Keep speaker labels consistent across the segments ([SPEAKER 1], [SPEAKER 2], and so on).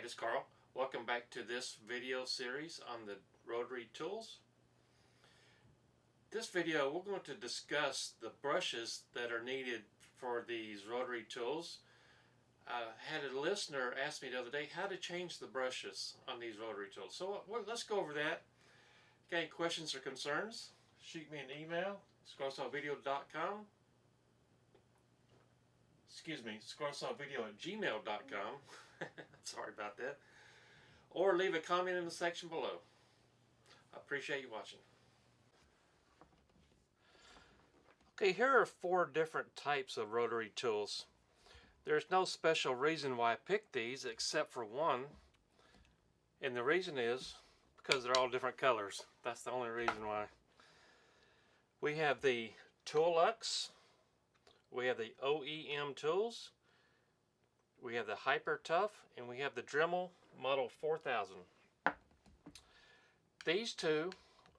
[SPEAKER 1] Hi, this is Carl. Welcome back to this video series on the rotary tools. This video we're going to discuss the brushes that are needed for these rotary tools. I had a listener ask me the other day how to change the brushes on these rotary tools. So let's go over that. Got any questions or concerns? Shoot me an email, squirrelsawvideo.com. Excuse me, squirrelsawvideo@gmail.com. Sorry about that. Or leave a comment in the section below. I appreciate you watching. Okay, here are 4 different types of rotary tools. There's no special reason why I picked these except for one, and the reason is because they're all different colors. That's the only reason why. We have the Toolux, we have the OEM tools, we have the Hyper Tough, and we have the Dremel Model 4000. These two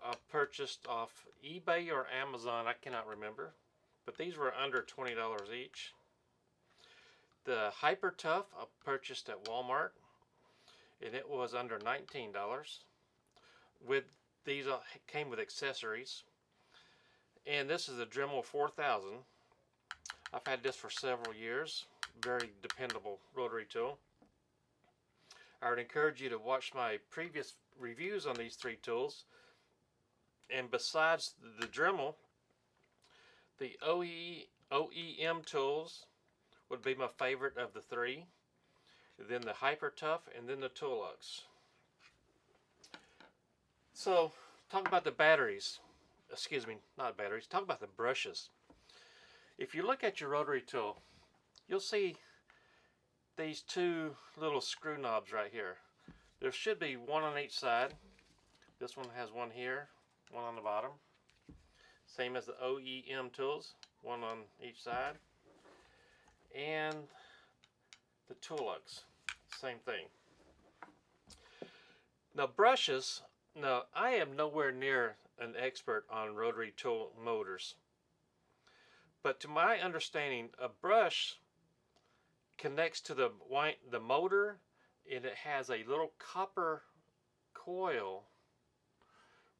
[SPEAKER 1] I purchased off eBay or Amazon, I cannot remember, but these were under $20 each. The Hyper Tough I purchased at Walmart, and it was under $19. With these came with accessories. And this is the Dremel 4000. I've had this for several years. Very dependable rotary tool. I would encourage you to watch my previous reviews on these 3 tools. And besides the Dremel, the OEM tools would be my favorite of the 3. Then the Hyper Tough, and then the Toolux. So, talk about the batteries. Excuse me, not batteries. Talk about the brushes. If you look at your rotary tool, you'll see these 2 little screw knobs right here. There should be one on each side. This one has one here, one on the bottom. Same as the OEM tools, one on each side. And the Toolux, same thing. Now brushes, now I am nowhere near an expert on rotary tool motors. But to my understanding, a brush connects to the motor, and it has a little copper coil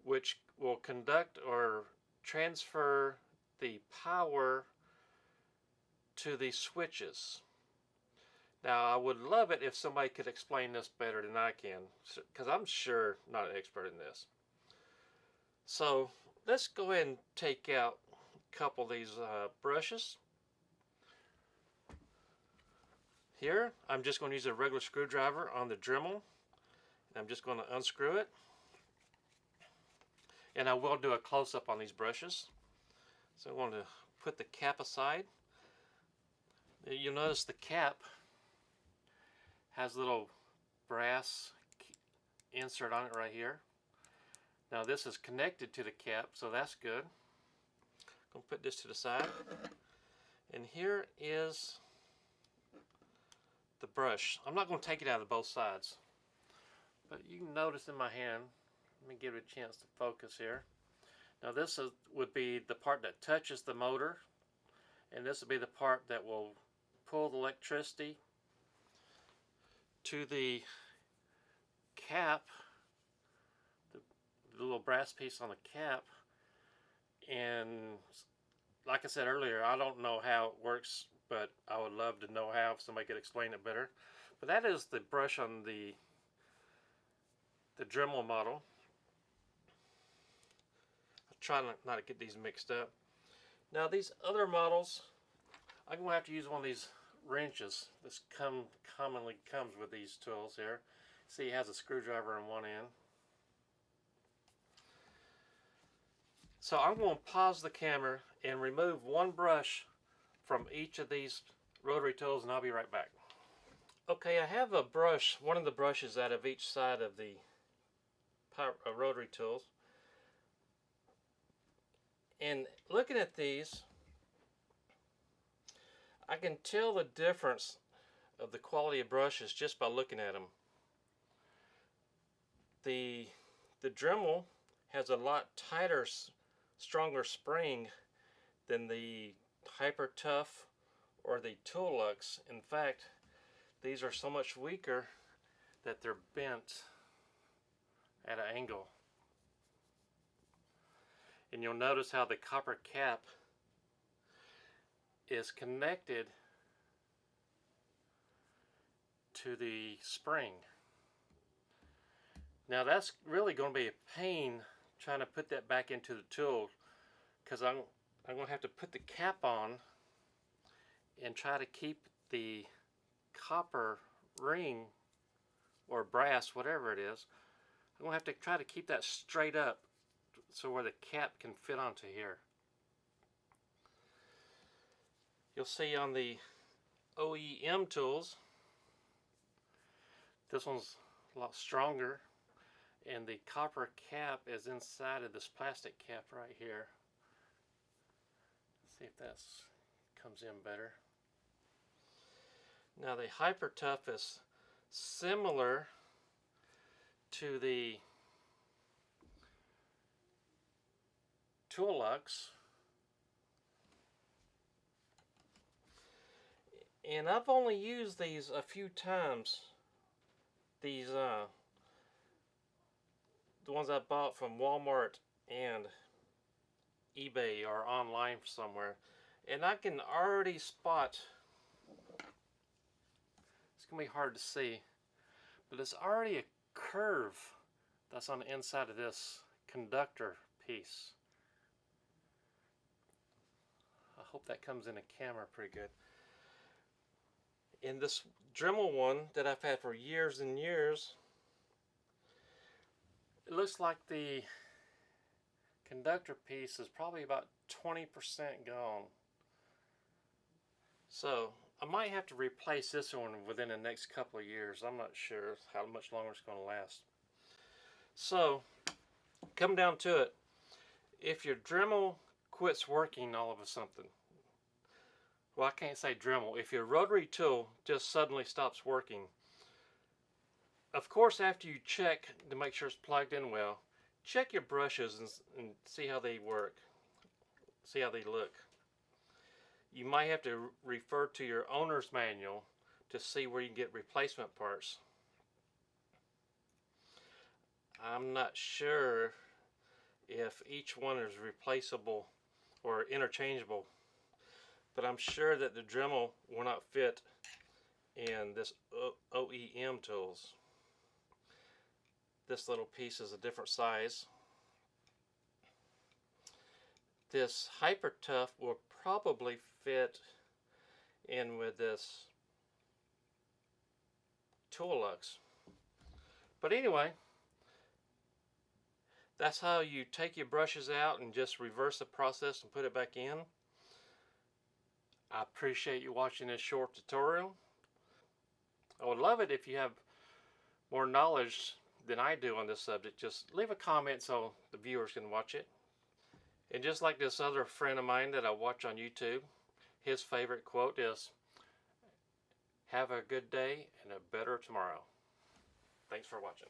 [SPEAKER 1] which will conduct or transfer the power to the switches. Now I would love it if somebody could explain this better than I can, because I'm sure not an expert in this. So let's go ahead and take out a couple of these brushes. Here I'm just going to use a regular screwdriver on the Dremel, and I'm just going to unscrew it, and I will do a close-up on these brushes. So I'm going to put the cap aside. You'll notice the cap has a little brass insert on it right here. Now this is connected to the cap, so that's good. I'm going to put this to the side. And here is the brush. I'm not going to take it out of both sides, but you can notice in my hand, let me give it a chance to focus here. Now this would be the part that touches the motor, and this would be the part that will pull the electricity to the cap, the little brass piece on the cap. And like I said earlier, I don't know how it works, but I would love to know how, if somebody could explain it better. But that is the brush on the Dremel model. I'll try not to get these mixed up. Now these other models, I'm going to have to use one of these wrenches. This commonly comes with these tools here. See, it has a screwdriver on one end. So I'm going to pause the camera and remove one brush from each of these rotary tools, and I'll be right back. Okay, I have a brush, one of the brushes out of each side of the rotary tools. And looking at these, I can tell the difference of the quality of brushes just by looking at them. The Dremel has a lot tighter, stronger spring than the Hyper Tough or the Toolux. In fact, these are so much weaker that they're bent at an angle. And you'll notice how the copper cap is connected to the spring. Now that's really going to be a pain trying to put that back into the tool, because I'm going to have to put the cap on and try to keep the copper ring or brass, whatever it is. I'm going to have to try to keep that straight up so where the cap can fit onto here. You'll see on the OEM tools, this one's a lot stronger, and the copper cap is inside of this plastic cap right here. Let's see if that comes in better. Now the Hyper Tough is similar to the Toolux, and I've only used these a few times. These the ones I bought from Walmart and eBay or online somewhere, and I can already spot, it's gonna be hard to see, but it's already a curve that's on the inside of this conductor piece. I hope that comes in the camera pretty good. In this Dremel one that I've had for years and years, it looks like the conductor piece is probably about 20% gone. So I might have to replace this one within the next couple of years. I'm not sure how much longer it's going to last. So come down to it. If your Dremel quits working all of a sudden, well, I can't say Dremel. If your rotary tool just suddenly stops working, of course, after you check to make sure it's plugged in well, check your brushes and see how they work, see how they look. You might have to refer to your owner's manual to see where you can get replacement parts. I'm not sure if each one is replaceable or interchangeable, but I'm sure that the Dremel will not fit in this OEM tools. This little piece is a different size. This Hyper Tough will probably fit in with this Toolux. But anyway, that's how you take your brushes out and just reverse the process and put it back in. I appreciate you watching this short tutorial. I would love it if you have more knowledge than I do on this subject. Just leave a comment so the viewers can watch it. And just like this other friend of mine that I watch on YouTube, his favorite quote is, "Have a good day and a better tomorrow." Thanks for watching.